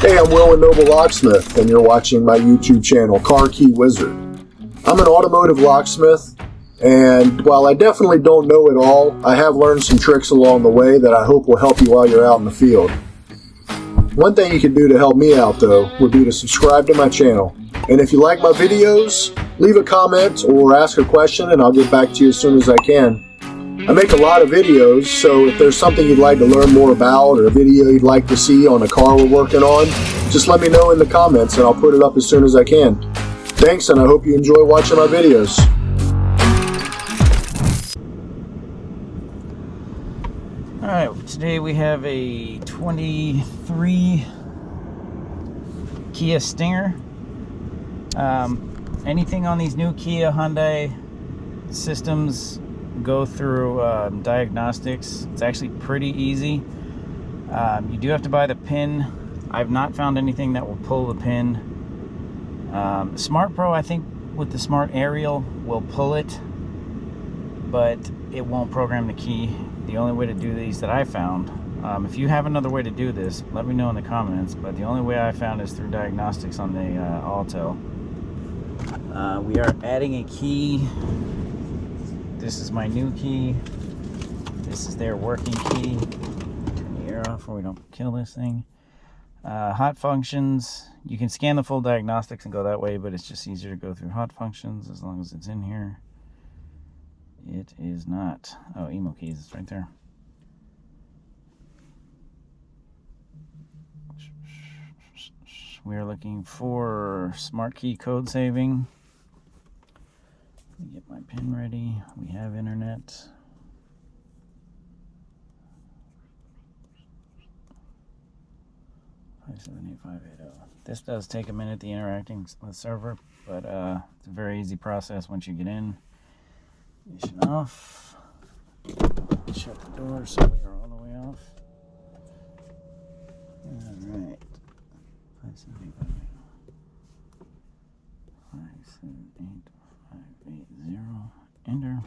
Hey, I'm Will and Noble Locksmith, and you're watching my YouTube channel, Car Key Wizard. I'm an automotive locksmith, and while I definitely don't know it all, I have learned some tricks along the way that I hope will help you while you're out in the field. One thing you can do to help me out, though, would be to subscribe to my channel. And if you like my videos, leave a comment or ask a question, and I'll get back to you as soon as I can. I make a lot of videos, so if there's something you'd like to learn more about or a video you'd like to see on a car we're working on, just let me know in the comments and I'll put it up as soon as I can. Thanks, and I hope you enjoy watching my videos. Alright, today we have a 23 Kia Stinger. Anything on these new Kia Hyundai systems go through diagnostics. It's actually pretty easy. You do have to buy the pin. I've not found anything that will pull the pin. Smart Pro, I think with the Smart Aerial, will pull it, but it won't program the key. The only way to do these that I found, if you have another way to do this, let me know in the comments, but the only way I found is through diagnostics on the Autel. We are adding a key. This is my new key. This is their working key. Turn the air off before we don't kill this thing. Hot functions. You can scan the full diagnostics and go that way, but it's just easier to go through hot functions as long as it's in here. It is not. Oh, emo keys. It's right there. We are looking for smart key code saving. Let me get my pin ready. We have internet. This does take a minute, the interacting with the server, but it's a very easy process once you get in. Ignition off. Shut the door so we are all the way off. Alright. 578 enter.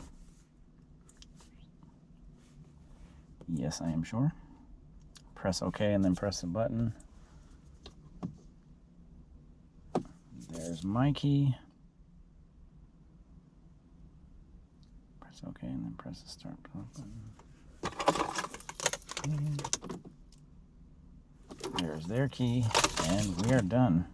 Yes, I am sure. Press OK and then press the button. There's my key. Press OK and then press the start button. There's their key, and we are done.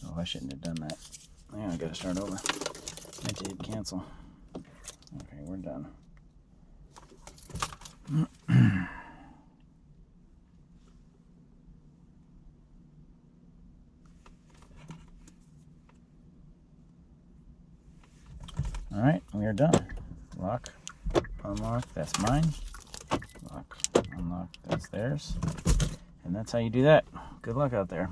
Oh, I shouldn't have done that. Yeah, I gotta start over. I did cancel. Okay, we're done. Alright, we are done. Lock, unlock, that's mine. Lock, unlock, that's theirs. And that's how you do that. Good luck out there.